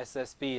SSP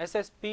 SSP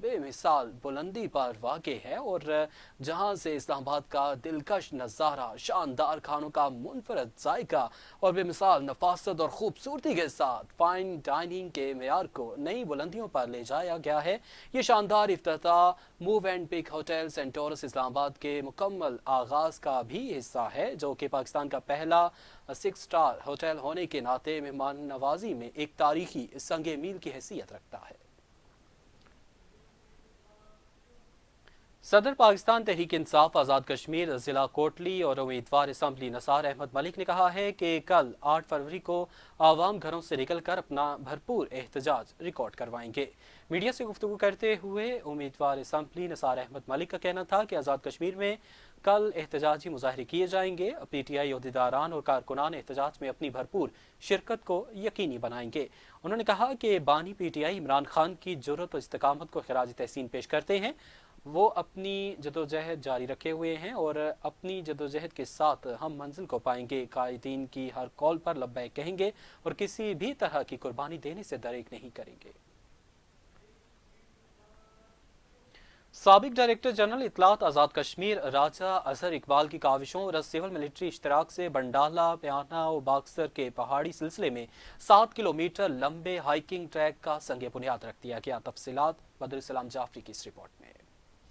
بے مثال بلندی پر واقع ہے اور جہاں سے اسلام آباد کا دلکش نظارہ، شاندار کھانوں کا منفرد ذائقہ اور بے مثال نفاست اور خوبصورتی کے ساتھ فائن ڈائننگ کے معیار کو نئی بلندیوں پر لے جایا گیا ہے۔ یہ شاندار افتتاح move and pick hotel Centaurus Islamabad کے مکمل آغاز کا بھی حصہ ہے، جو کہ پاکستان کا پہلا 6 اسٹار ہوٹل ہونے کے ناطے مہمان نوازی میں ایک تاریخی سنگ میل کی حیثیت رکھتا ہے۔ صدر پاکستان تحریک انصاف آزاد کشمیر ضلع کوٹلی اور امیدوار اسمبلی نثار احمد ملک نے کہا ہے کہ کل 8 فروری کو عوام گھروں سے نکل کر اپنا بھرپور احتجاج ریکارڈ کروائیں گے۔ میڈیا سے گفتگو کرتے ہوئے امیدوار اسمبلی نثار احمد ملک کا کہنا تھا کہ آزاد کشمیر میں کل احتجاجی مظاہرے کیے جائیں گے۔ پی ٹی آئی عہدیداران اور کارکنان احتجاج میں اپنی بھرپور شرکت کو یقینی بنائیں گے۔ انہوں نے کہا کہ بانی P T I Imran Khan کی جرأت و استقامت کو خراج تحسین پیش کرتے ہیں۔ وہ اپنی جدوجہد جاری رکھے ہوئے ہیں اور اپنی جدوجہد کے ساتھ ہم منزل کو پائیں گے۔ قائدین کی ہر کال پر لبیک کہیں گے اور کسی بھی طرح کی قربانی دینے سے دریغ نہیں کریں گے۔ سابق ڈائریکٹر جنرل اطلاعات آزاد کشمیر راجہ اظہر اقبال کی کاوشوں اور سول ملٹری اشتراک سے بنڈالہ، پیانہ و باکسر کے پہاڑی سلسلے میں 7 کلومیٹر لمبے ہائیکنگ ٹریک کا سنگ بنیاد رکھ دیا گیا۔ تفصیلات بدر السلام جعفری کی اس رپورٹ میں۔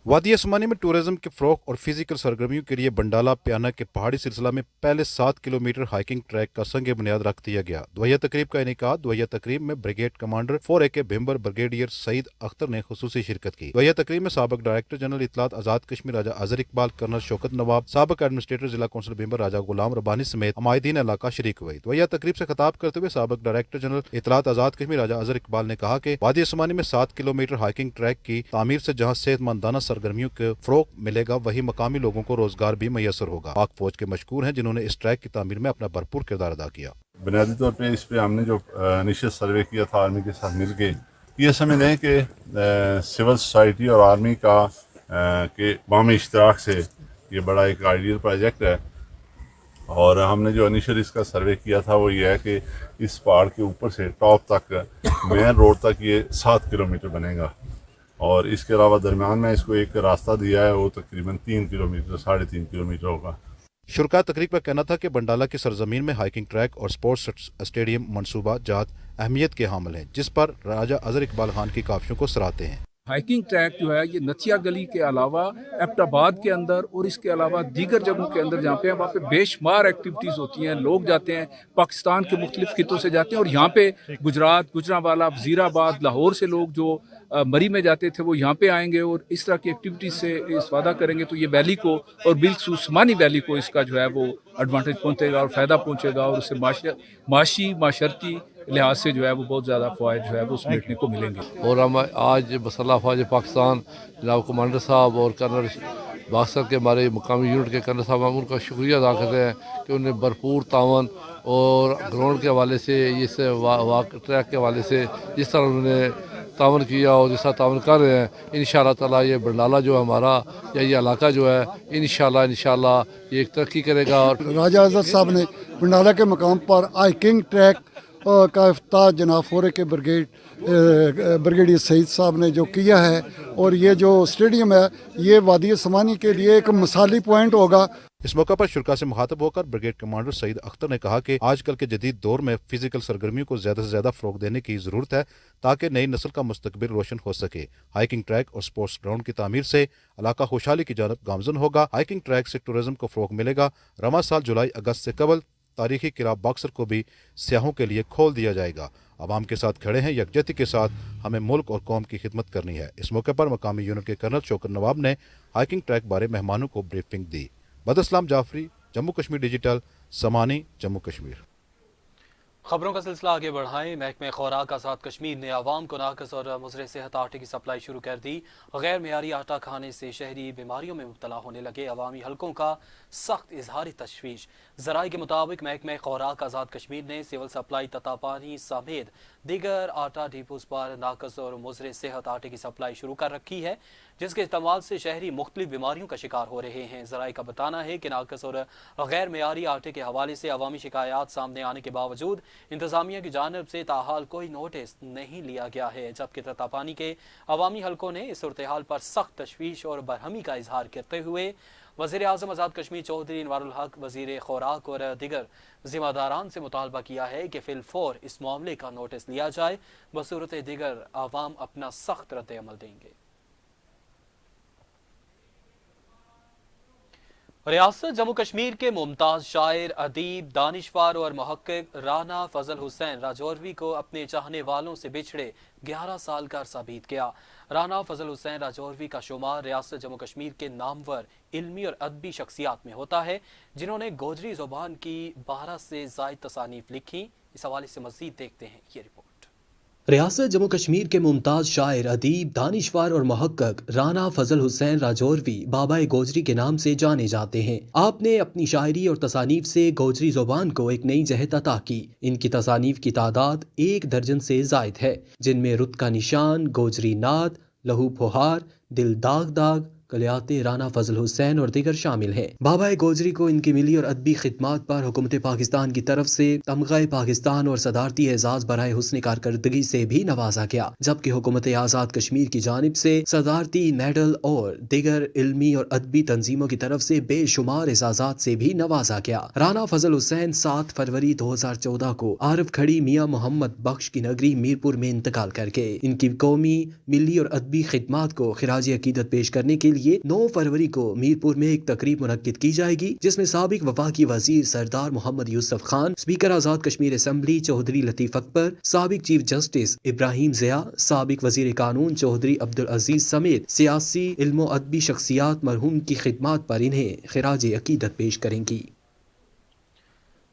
وادی عثمانی میں ٹورزم کے فروغ اور فزیکل سرگرمیوں کے لیے بنڈالہ پیانہ کے پہاڑی سلسلہ میں پہلے 7 کلومیٹر ہائیکنگ ٹریک کا سنگ بنیاد رکھ دیا گیا۔ دوحیہ تقریب کا انعقاد دوحیہ تقریب میں brigade commander 4AK Bhimber brigadier Saeed Akhtar نے خصوصی شرکت کی۔ دوحیہ تقریب میں سابق ڈائریکٹر جنرل اطلاعات آزاد کشمیر راجہ اظہر اقبال، کرنل شوکت نواب، سابق ایڈمنسٹریٹر ضلع کونسل بھمبر راجہ غلام ربانی سمیت عمائدین علاقہ شریک ہوئے۔ دوحیہ تقریب سے خطاب کرتے ہوئے سابق ڈائریکٹر جنرل اطلاعات آزاد کشمیر راجہ اظہر اقبال نے کہا کہ وادی عثمانی میں 7 کلومیٹر ہائیکنگ ٹریک کی تعمیر سے جہاں صحت مندانہ سرگرمیوں کے فروغ ملے گا، وہی مقامی لوگوں کو روزگار بھی میسر ہوگا۔ پاک فوج کے مشکور ہیں جنہوں نے اس ٹریک کی تعمیر میں اپنا بھرپور کردار ادا کیا۔ بنیادی طور پہ اس پہ ہم نے جو انیشل سروے کیا تھا آرمی کے ساتھ مل کے، یہ سمجھ لیں کہ سول سوسائٹی اور آرمی کا کے باہمی اشتراک سے یہ بڑا ایک آئیڈیل پروجیکٹ ہے، اور ہم نے جو انیشل اس کا سروے کیا تھا وہ یہ ہے کہ اس پہاڑ کے اوپر سے ٹاپ تک مین روڈ تک یہ 7 کلومیٹر بنے گا، اور اس کے علاوہ درمیان میں اس کو ایک راستہ دیا ہے، وہ تقریباً 3 کلومیٹر 3.5 کلومیٹر ہوگا۔ شرکا تقریب کا کہنا تھا کہ بنڈالہ کی سرزمین میں ہائیکنگ ٹریک اور سپورٹس اسٹیڈیم منصوبہ جات اہمیت کے حامل ہیں، جس پر راجہ اظہر اقبال خان کی کاوشوں کو سراہتے ہیں۔ ہائیکنگ ٹریک جو ہے یہ نتھیا گلی کے علاوہ ایبٹ آباد کے اندر اور اس کے علاوہ دیگر جگہوں کے اندر جہاں پہ وہاں پہ بے شمار ایکٹیویٹیز ہوتی ہیں، لوگ جاتے ہیں، پاکستان کے مختلف خطوں سے جاتے ہیں، اور یہاں پہ گجرات، گجرانوالہ، وزیر آباد، لاہور سے لوگ جو مری میں جاتے تھے وہ یہاں پہ آئیں گے اور اس طرح کی ایکٹیویٹیز سے استفادہ کریں گے، تو یہ ویلی کو اور بالخصوص سمانی ویلی کو اس کا جو ہے وہ ایڈوانٹیج پہنچے گا اور فائدہ پہنچے گا، اور اس سے معاشی معاشرتی لحاظ سے جو ہے وہ بہت زیادہ فوائد جو ہے وہ سمیٹنے کو ملیں گے۔ اور ہم آج مسلح افواج پاکستان جناب کمانڈر صاحب اور کرنل باکسر کے ہمارے مقامی یونٹ کے کرنل صاحب، ہم ان کا شکریہ ادا کرتے ہیں کہ انہوں نے بھرپور تعاون اور گراؤنڈ کے حوالے سے، اس واک ٹریک کے حوالے سے جس طرح انہوں نے تعاون کیا اور جس طرح تعاون کر رہے ہیں، انشاءاللہ تعالیٰ یہ بنڈالہ جو ہے ہمارا یا یہ علاقہ جو ہے انشاءاللہ یہ ایک ترقی کرے گا۔ اور راجہ اظہر صاحب نے بنڈالہ کے مقام پر ہائیکنگ ٹریک کا افتتاح جناب 4AK بریگیڈیئر سعید صاحب نے جو کیا ہے، اور یہ جو اسٹیڈیم ہے یہ وادی عثمانی کے لیے ایک مثالی پوائنٹ ہوگا۔ اس موقع پر شرکا سے مخاطب ہو کر بریگیڈ کمانڈر سعید اختر نے کہا کہ آج کل کے جدید دور میں فزیکل سرگرمیوں کو زیادہ سے زیادہ فروغ دینے کی ضرورت ہے تاکہ نئی نسل کا مستقبل روشن ہو سکے۔ ہائیکنگ ٹریک اور سپورٹس گراؤنڈ کی تعمیر سے علاقہ خوشحالی کی جانب گامزن ہوگا۔ ہائیکنگ ٹریک سے ٹورزم کو فروغ ملے گا۔ رواں سال جولائی اگست سے قبل تاریخی قلعہ باکسر کو بھی سیاحوں کے لیے کھول دیا جائے گا۔ عوام کے ساتھ کھڑے ہیں، یکجہتی کے ساتھ ہمیں ملک اور قوم کی خدمت کرنی ہے۔ اس موقع پر مقامی یونٹ کے کرنل شوکت نواب نے ہائیکنگ ٹریک بارے مہمانوں کو بریفنگ دی۔ بدر اسلام جعفری، جموں کشمیر ڈیجیٹل، سمانی، جموں کشمیر۔ خبروں کا سلسلہ آگے بڑھائیں۔ محکمہ خوراک آزاد کشمیر نے عوام کو ناقص اور مضر صحت آٹے کی سپلائی شروع کر دی۔ غیر معیاری آٹا کھانے سے شہری بیماریوں میں مبتلا ہونے لگے۔ عوامی حلقوں کا سخت اظہار تشویش۔ ذرائع کے مطابق محکمہ خوراک آزاد کشمیر نے سول سپلائی تتا پانی سمیت دیگر آٹا ڈیپوز پر ناقص اور مضر صحت آٹے کی سپلائی شروع کر رکھی ہے، جس کے استعمال سے شہری مختلف بیماریوں کا شکار ہو رہے ہیں۔ ذرائع کا بتانا ہے کہ ناقص اور غیر معیاری آٹے کے حوالے سے عوامی شکایات سامنے آنے کے باوجود انتظامیہ کی جانب سے تاحال کوئی نوٹس نہیں لیا گیا ہے، جبکہ تطاپانی کے عوامی حلقوں نے اس صورتحال پر سخت تشویش اور برہمی کا اظہار کرتے ہوئے وزیر اعظم آزاد کشمیر چودھری انوار الحق، وزیر خوراک اور دیگر ذمہ داران سے مطالبہ کیا ہے کہ فی الفور اس معاملے کا نوٹس لیا جائے، بصورت دیگر عوام اپنا سخت رد عمل دیں گے۔ ریاست جموں کشمیر کے ممتاز شاعر، ادیب، دانشور اور محقق رانا فضل حسین راجوروی کو اپنے چاہنے والوں سے بچھڑے 11 سال کا عرصہ بیت گیا۔ رانا فضل حسین راجوروی کا شمار ریاست جموں کشمیر کے نامور علمی اور ادبی شخصیات میں ہوتا ہے، جنہوں نے گوجری زبان کی 12 سے زائد تصانیف لکھی۔ اس حوالے سے مزید دیکھتے ہیں یہ رپورٹ۔ ریاست جموں کشمیر کے ممتاز شاعر، ادیب، دانشور اور محقق رانا فضل حسین راجوروی بابائے گوجری کے نام سے جانے جاتے ہیں۔ آپ نے اپنی شاعری اور تصانیف سے گوجری زبان کو ایک نئی جہت عطا کی۔ ان کی تصانیف کی تعداد 1 درجن سے زائد ہے، جن میں رت کا نشان، گوجری نعت، لہو پھوہار، دل داغ داغ، کلیات رانا فضل حسین اور دیگر شامل ہیں۔ بابائے گوجری کو ان کی ملی اور ادبی خدمات پر حکومت پاکستان کی طرف سے تمغہ پاکستان اور صدارتی اعزاز برائے حسن کارکردگی سے بھی نوازا گیا، جبکہ حکومت آزاد کشمیر کی جانب سے صدارتی میڈل اور دیگر علمی اور ادبی تنظیموں کی طرف سے بے شمار اعزازات سے بھی نوازا گیا۔ رانا فضل حسین 7 فروری 2014 کو عارف کھڑی میاں محمد بخش کی نگری میرپور میں انتقال کر گئے۔ ان کی قومی، ملی اور ادبی خدمات کو خراج عقیدت پیش کرنے کے لیے 9 فروری کو میرپور میں ایک تقریب منعقد کی جائے گی، جس میں سابق وفاقی وزیر سردار محمد یوسف خان، اسپیکر آزاد کشمیر اسمبلی چودھری لطیف اکبر، سابق چیف جسٹس ابراہیم ضیاء، سابق وزیر قانون چودھری عبدالعزیز سمیت سیاسی، علم و ادبی شخصیات مرحوم کی خدمات پر انہیں خراج عقیدت پیش کریں گی۔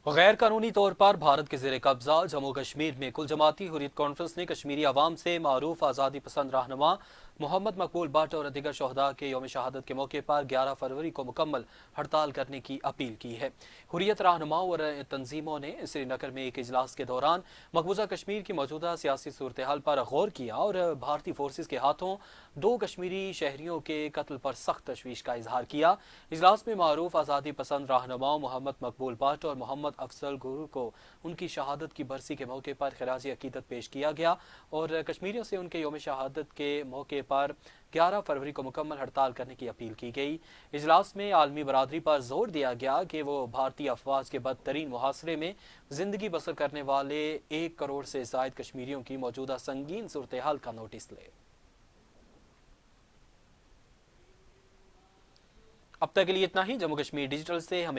غیر قانونی طور پر بھارت کے زیر قبضہ جموں کشمیر میں کل جماعتی حریت کانفرنس نے کشمیری عوام سے معروف آزادی پسند رہنما محمد مقبول بٹ اور دیگر شہداء کے یوم شہادت کے موقع پر 11 فروری کو مکمل ہڑتال کرنے کی اپیل کی ہے۔ حریت رہنماؤں اور تنظیموں نے سری نگر میں ایک اجلاس کے دوران مقبوضہ کشمیر کی موجودہ سیاسی صورتحال پر غور کیا اور بھارتی فورسز کے ہاتھوں 2 کشمیری شہریوں کے قتل پر سخت تشویش کا اظہار کیا۔ اجلاس میں معروف آزادی پسند رہنماؤں محمد مقبول بٹ اور محمد افضل گرو کو ان کی شہادت کی برسی کے موقع پر خراج عقیدت پیش کیا گیا اور کشمیریوں سے ان کے یوم شہادت کے موقع پر 11 فروری کو مکمل ہڑتال کرنے کی اپیل کی گئی۔ اجلاس میں عالمی برادری پر زور دیا گیا کہ وہ بھارتی افواج کے بدترین محاصرے میں زندگی بسر کرنے والے 1 کروڑ سے زائد کشمیریوں کی موجودہ سنگین صورتحال کا نوٹس لے۔ اب تک کے لیے اتنا ہی۔ جموں کشمیر ڈیجیٹل سے ہمیں